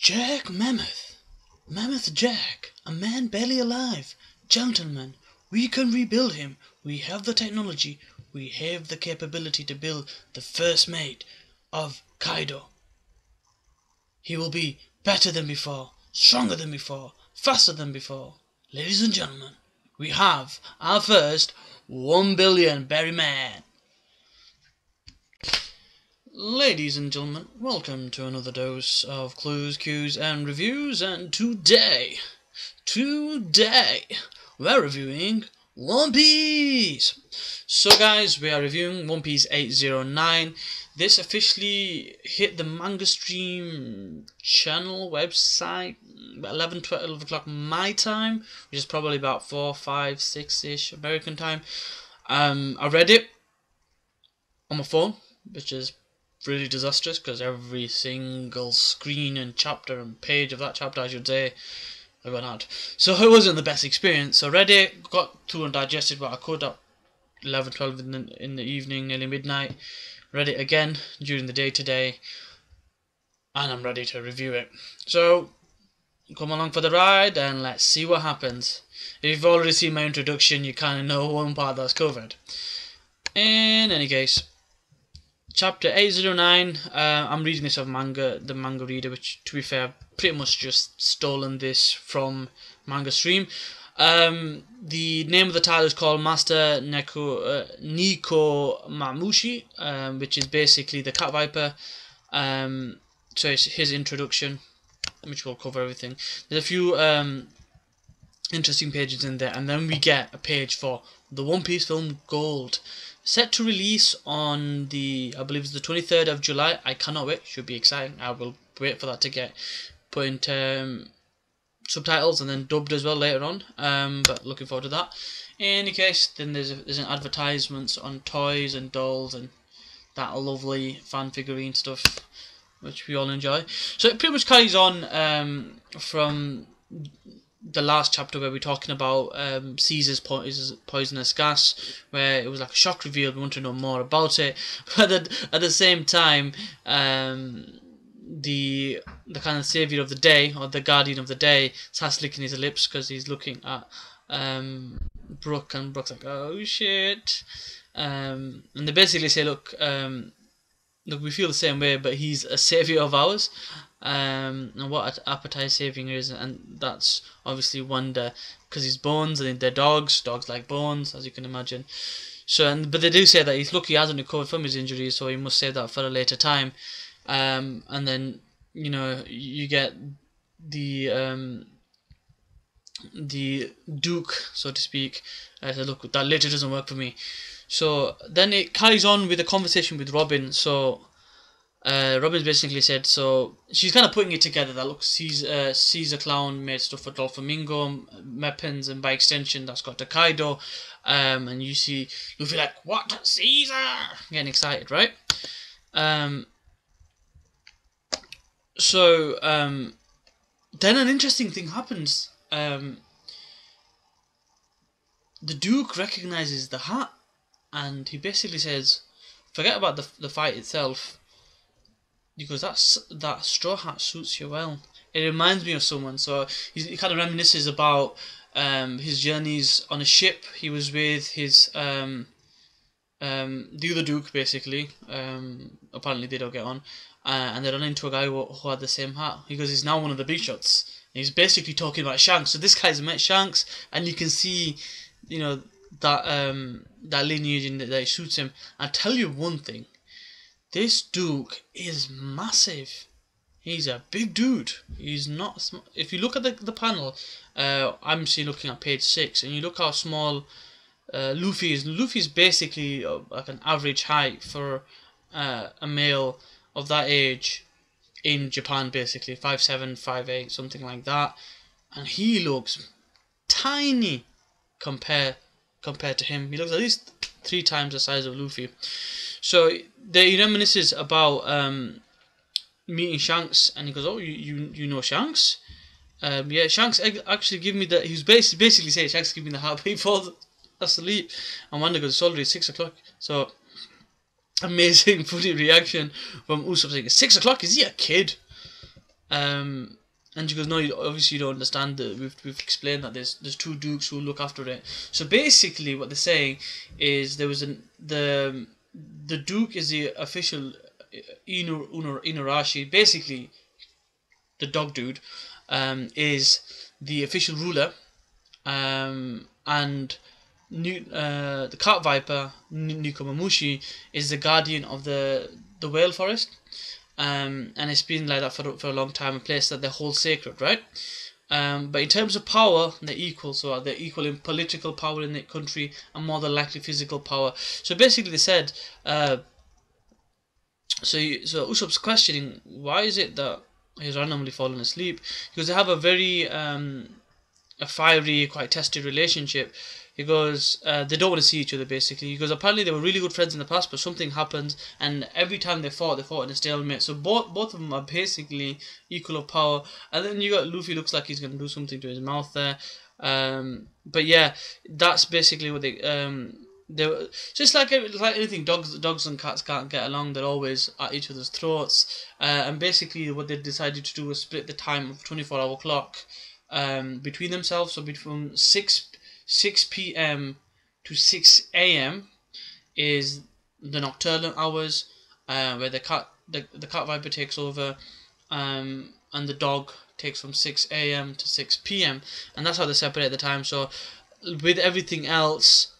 Jack Mammoth. Mammoth Jack, a man barely alive. Gentlemen, we can rebuild him. We have the technology. We have the capability to build the first mate of Kaido. He will be better than before, stronger than before, faster than before. Ladies and gentlemen, we have our first 1 billion berry man. Ladies and gentlemen, welcome to another dose of clues, cues and reviews, and today we're reviewing One Piece. So guys, we are reviewing One Piece 809. This officially hit the Manga Stream channel website 11-12 o'clock my time, which is probably about 4, 5, 6-ish American time. I read it on my phone, which is really disastrous because every single screen and chapter and page of that chapter, I should say, I got out. So it wasn't the best experience. So read it, got through and digested what I could at 11, 12 in the evening, nearly midnight. Read it again during the day today, and I'm ready to review it. So come along for the ride and let's see what happens. If you've already seen my introduction, you kind of know one part that's covered. In any case, Chapter 809, I'm reading this off the manga reader, which, to be fair, pretty much just stolen this from Manga Stream. The name of the title is called Master Nico Mamushi, which is basically the Cat Viper. So it's his introduction, which will cover everything. There's a few interesting pages in there, and then we get a page for the One Piece film Gold. Set to release on the, I believe it's the 23rd of July. I cannot wait. Should be exciting. I will wait for that to get put into subtitles and then dubbed as well later on. But looking forward to that. In any case, then there's an advertisements on toys and dolls and that lovely fan figurine stuff, which we all enjoy. So it pretty much carries on from the last chapter where we're talking about Caesar's poisonous gas, where it was like a shock reveal. We want to know more about it, but at the same time, the kind of savior of the day, or the guardian of the day, starts licking his lips because he's looking at Brook, and Brook's like, oh shit, and they basically say, look, we feel the same way, but he's a savior of ours. And what appetite saving is, and that's obviously Wonder, because he's bones and they're dogs like bones, as you can imagine. So, but they do say that he's lucky he hasn't recovered from his injuries, so he must save that for a later time. And then you get the Duke, so to speak, said, look, that later doesn't work for me. So then it carries on with a conversation with Robin. So Robin's basically said, so she's kind of putting it together that, look, Caesar Clown made stuff for Doflamingo, weapons, and by extension that's got to Kaido, and you see Luffy like, what, Caesar? Getting excited, right? So then an interesting thing happens. The Duke recognizes the hat, and he basically says, forget about the fight itself. Because that straw hat suits you well. It reminds me of someone. So he kind of reminisces about his journeys on a ship. He was with his the other Duke, basically. Apparently they don't get on, and they run into a guy who had the same hat. He goes, he's now one of the big shots. And he's basically talking about Shanks. So this guy's met Shanks, and you can see, that lineage in that suits him. I'll tell you one thing. This Duke is massive. He's a big dude. He's not. If you look at the panel, I'm looking at page 6, and you look how small Luffy is. Luffy's basically like an average height for a male of that age in Japan, basically 5'7", 5'8", something like that, and he looks tiny compared to him. He looks at least 3 times the size of Luffy. So he reminisces about meeting Shanks, and he goes, oh, you know Shanks? Yeah, Shanks actually give me the, he was basically saying, Shanks give me the hat before asleep. And Wanda goes, it's already 6 o'clock. So amazing funny reaction from Usopp saying, 6 o'clock, is he a kid? And she goes, no, obviously you don't understand that we've explained that there's two dukes who look after it. So basically, what they're saying is there was the duke is the official Inuarashi. Basically, the dog dude is the official ruler, and the cat viper Nekomamushi is the guardian of the whale forest. And it's been like that for a long time, a place that they hold sacred, right? But in terms of power, they're equal. So they're equal in political power in the country and more than likely physical power. So basically, they said, so Usopp's questioning, why is it that he's randomly fallen asleep? Because they have a very a fiery, quite tested relationship. He goes, they don't want to see each other, basically. He goes, apparently they were really good friends in the past, but something happened, and every time they fought in a stalemate. So both of them are basically equal of power. And then you got Luffy, looks like he's going to do something to his mouth there. But yeah, that's basically what they just like anything, dogs and cats can't get along. They're always at each other's throats. And basically what they decided to do was split the time of 24-hour clock between themselves. So between 6 p.m. to 6 a.m. is the nocturnal hours, where the cat viper takes over, and the dog takes from 6 a.m. to 6 p.m. and that's how they separate the time. So with everything else,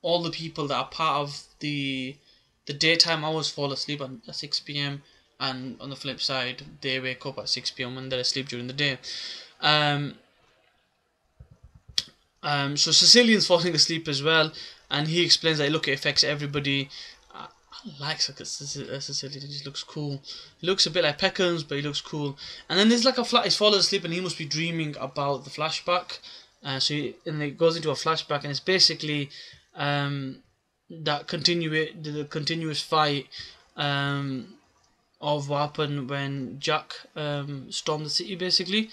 all the people that are part of the daytime hours fall asleep at 6 p.m. and on the flip side, they wake up at 6 p.m. when they're asleep during the day. So Sicilian's falling asleep as well, and he explains that look, it affects everybody. I like Sicilian. He just looks cool. He looks a bit like Peckham's, but he looks cool. And then there's like he's fallen asleep, and he must be dreaming about the flashback. And it goes into a flashback, and it's basically the continuous fight of what happened when Jack stormed the city, basically.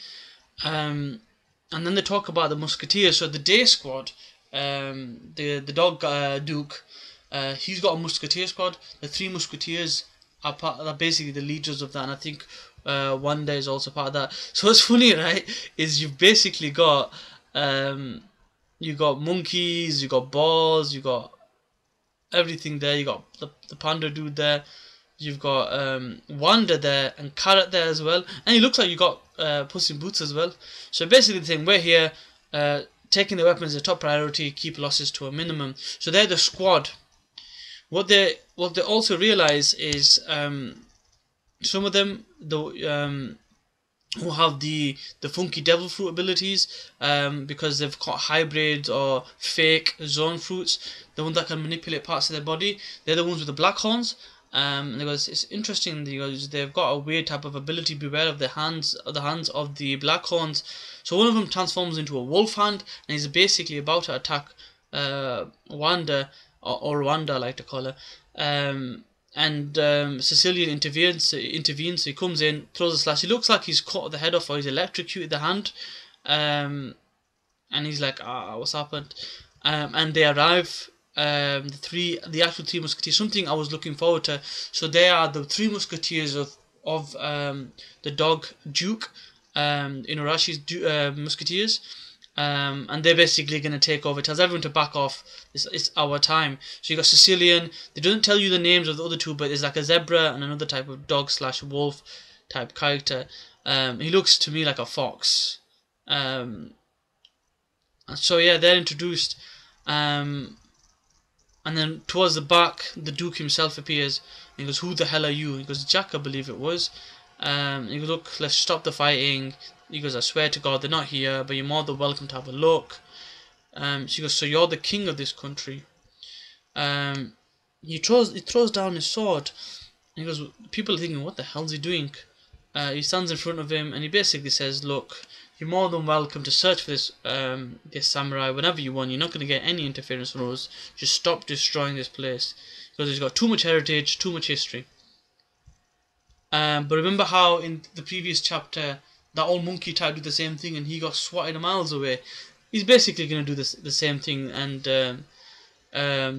And then they talk about the Musketeers. So the Day Squad, the dog Duke, he's got a Musketeer squad. The 3 Musketeers are basically the leaders of that, and I think Wanda is also part of that. So what's funny, right, is you've basically got you got monkeys, you got balls, you got everything there. You got the panda dude there. You've got Wanda there and Carrot there as well, and it looks like you got Puss in Boots as well. So basically, the thing, we're here taking the weapons as a top priority, keep losses to a minimum. So they're the squad. What they also realize is some of them who have the funky devil fruit abilities, because they've got hybrids or fake zone fruits, the ones that can manipulate parts of their body. They're the ones with the black horns. Because it's interesting because they've got a weird type of ability. Beware of the hands of the Blackhorns. So one of them transforms into a wolf hand, and he's basically about to attack Wanda, or Wanda I like to call her. Sicilian intervenes. So he comes in, throws a slash. He looks like he's cut the head off, or he's electrocuted the hand. And he's like, what's happened? And they arrive. The actual 3 Musketeers, something I was looking forward to. So they are the 3 Musketeers of the dog Duke, Inurashi's Musketeers, and they're basically going to take over. It tells everyone to back off. It's our time. So you got Sicilian. They don't tell you the names of the other 2, but there's like a zebra and another type of dog / wolf type character. He looks to me like a fox. And so yeah, they're introduced. And then towards the back, the Duke himself appears. And he goes, "Who the hell are you?" He goes, "Jack, I believe it was." He goes, "Look, let's stop the fighting." He goes, "I swear to God, they're not here, but you're more than welcome to have a look." She goes, "So you're the king of this country?" He throws down his sword. And he goes, people are thinking, what the hell's he doing? He stands in front of him, and he basically says, "Look, you're more than welcome to search for this samurai whenever you want. You're not going to get any interference from us. Just stop destroying this place, because it's got too much heritage, too much history." But remember how in the previous chapter that old monkey tried to do the same thing and he got swatted miles away? He's basically going to do the same thing, and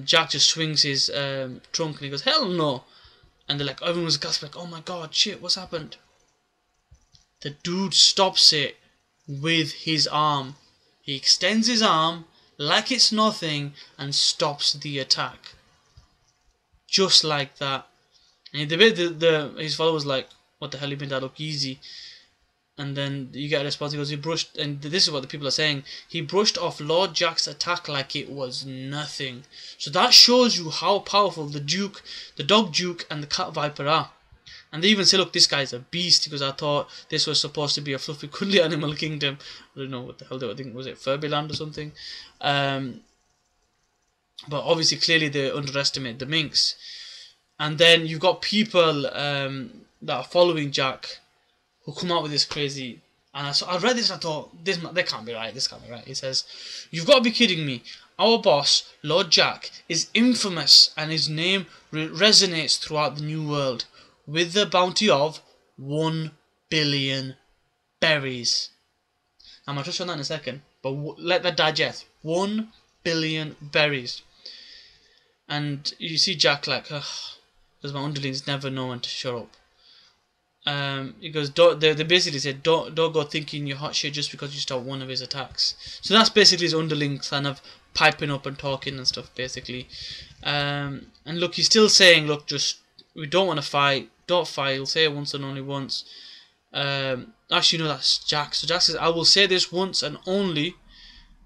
Jack just swings his trunk and he goes, "Hell no!" And they're like, everyone's gasping, like, "Oh my God, shit, what's happened?" the dude stops it with his arm. He extends his arm like it's nothing and stops the attack. Just like that. And his follower's like, what the hell, you made that look easy? And then you get a response, he goes, he brushed, and this is what the people are saying, he brushed off Lord Jack's attack like it was nothing. So that shows you how powerful the Duke, the Dog Duke, and the Cat Viper are. And they even say, look, this guy's a beast, because I thought this was supposed to be a fluffy, cuddly animal kingdom. I don't know what the hell they were thinking, was it Furbyland or something? But obviously, clearly they underestimate the minks. And then you've got people that are following Jack, who come out with this crazy, and I read this and I thought, that can't be right, this can't be right. He says, you've got to be kidding me. Our boss, Lord Jack, is infamous and his name resonates throughout the New World with the bounty of 1 billion berries. I'm going to touch on that in a second, but let that digest. 1 billion berries. And you see Jack like, because my underlings never know when to shut up. He goes, they basically said, don't go thinking you're hot shit just because you start one of his attacks. So that's basically his underlings kind of piping up and talking and stuff, basically. And look, he's still saying, look, just, we don't want to fight, don't fight. He'll say it once and only once. Actually, no, that's Jack. So Jack says, I will say this once and only.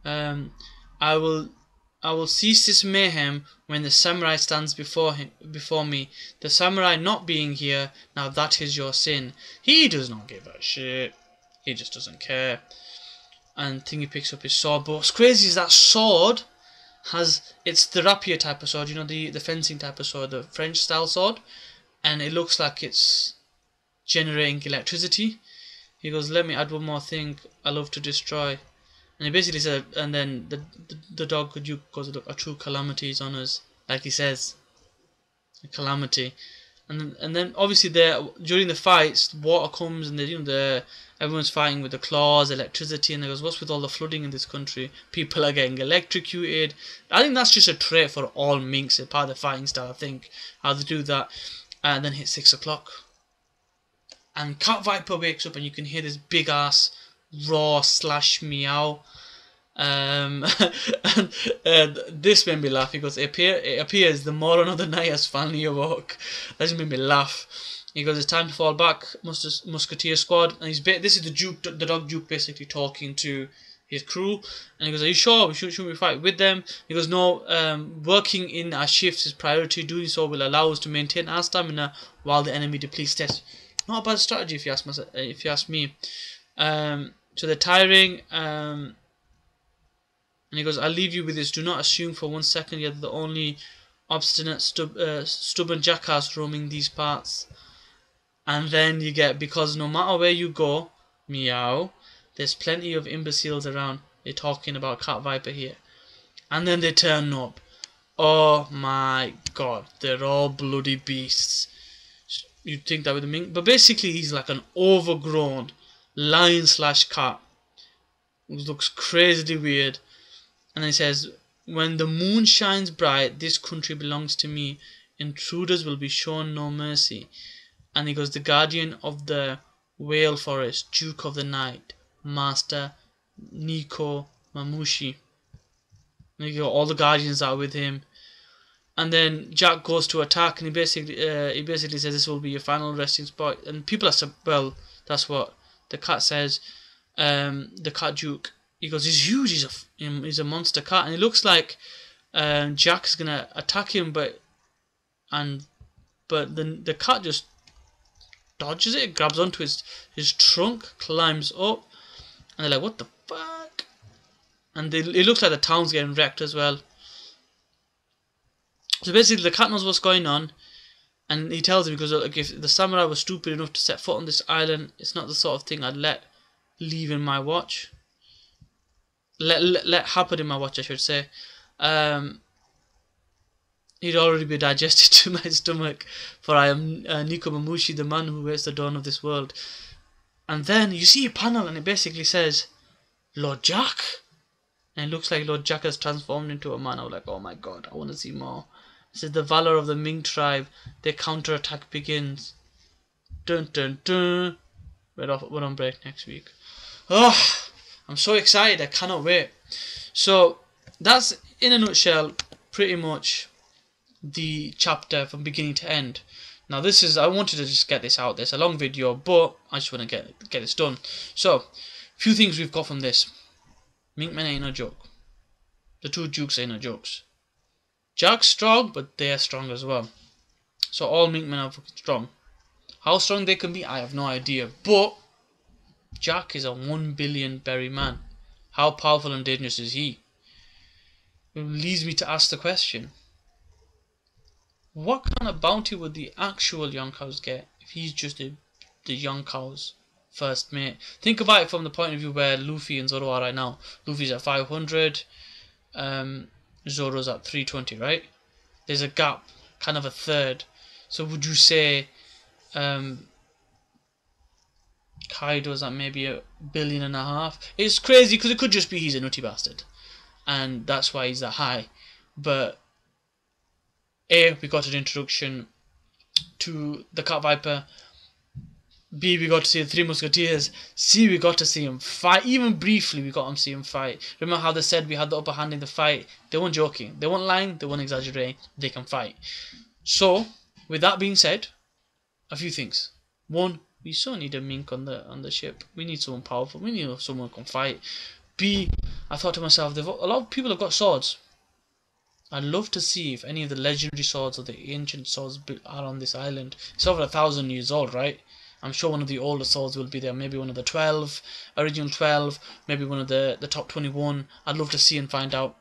I will cease this mayhem when the samurai stands before me. The samurai not being here, now that is your sin. He does not give a shit. He just doesn't care. And Thingy picks up his sword. But what's crazy is that sword it's the rapier type of sword, you know, the fencing type of sword, the French style sword. And it looks like it's generating electricity. He goes, let me add one more thing I love to destroy. And he basically said, and then the Dog Duke goes, look, a true calamity is on us, like he says, a calamity. And then obviously during the fights, water comes and everyone's fighting with the claws, electricity, and he goes, what's with all the flooding in this country? People are getting electrocuted. I think that's just a trait for all minks, a part of the fighting style, I think, how they do that. And then hit 6 o'clock. And Cat Viper wakes up and you can hear this big ass roar / meow. And this made me laugh because it appears the moron of the night has finally awoke. That just made me laugh. He goes, it's time to fall back, Musketeer Squad. And this is the Dog Duke basically talking to his crew. And he goes, are you sure? Should we fight with them? He goes, no, working in our shifts is priority. Doing so will allow us to maintain our stamina while the enemy depletes stats. Not a bad strategy if you ask me. So they're tiring, and he goes, I'll leave you with this. Do not assume for 1 second you're the only obstinate, stubborn jackass roaming these parts. And then you get, because no matter where you go, meow, there's plenty of imbeciles around. They're talking about Cat Viper here. And then they turn up. Oh my god, they're all bloody beasts. You'd think that with a mink, but basically he's like an overgrown lion / cat. It looks crazily weird. And then he says, when the moon shines bright, this country belongs to me. Intruders will be shown no mercy. And he goes, the guardian of the whale forest, Duke of the Night, Master Nico Mamushi. And you got all the guardians are with him. And then Jack goes to attack, and he basically says this will be your final resting spot. And people are well, that's what the cat says. The Cat Duke, he goes, he's huge. He's a monster cat, and it looks like Jack's gonna attack him, but the cat just dodges it, grabs onto his trunk, climbs up, and they're like, what the fuck? And it looks like the town's getting wrecked as well. So basically the cat knows what's going on, and he tells him, because like, if the samurai was stupid enough to set foot on this island, it's not the sort of thing I'd let leave in my watch. Let happen in my watch, I should say. He'd already be digested to my stomach, for I am Nico Mamushi, the man who waits the dawn of this world. And then you see a panel, and it basically says, Lord Jack. And it looks like Lord Jack has transformed into a man. I was like, oh my god, I want to see more. It says, the valor of the Ming tribe, their counterattack begins. Dun dun dun. We're on break next week. Oh, I'm so excited. I cannot wait. So that's, in a nutshell, pretty much the chapter from beginning to end. Now this is, I wanted to just get this out. It's a long video, but I just want to get this done. So, few things we've got from this. Minkmen ain't no joke. The two Dukes ain't no jokes. Jack's strong, but they're strong as well. So all Minkmen are fucking strong. How strong they can be, I have no idea. But Jack is a 1 billion berry man. How powerful and dangerous is he? It leads me to ask the question, what kind of bounty would the actual Yonkous get if he's just the Yonkous' first mate? Think about it from the point of view where Luffy and Zoro are right now. Luffy's at 500, Zoro's at 320, right? There's a gap, kind of a third. So would you say Kaido's at maybe $1.5 billion? It's crazy because it could just be he's a nutty bastard, and that's why he's that high. But A, we got an introduction to the Cat Viper. B, we got to see the Three Musketeers. C, we got to see him fight. Even briefly, we got to see him fight. Remember how they said we had the upper hand in the fight? They weren't joking. They weren't lying. They weren't exaggerating. They can fight. So, with that being said, a few things. One, we still need a mink on the ship. We need someone powerful. We need someone who can fight. B, I thought to myself, a lot of people have got swords. I'd love to see if any of the legendary swords or the ancient swords are on this island. It's over 1,000 years old, right? I'm sure one of the older swords will be there. Maybe one of the 12, original 12. Maybe one of the top 21. I'd love to see and find out.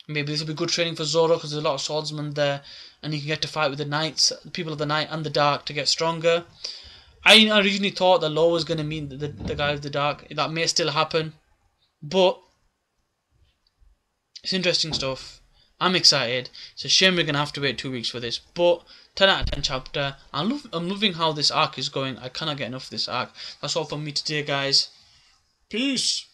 Maybe this will be good training for Zoro because there's a lot of swordsmen there, and he can get to fight with the knights, the people of the night and the dark, to get stronger. I originally thought that Law was going to meet the guy with the dark. That may still happen, but it's interesting stuff. I'm excited. It's a shame we're going to have to wait 2 weeks for this, but 10 out of 10 chapter. I'm loving how this arc is going. I cannot get enough of this arc. That's all from me today, guys. Peace.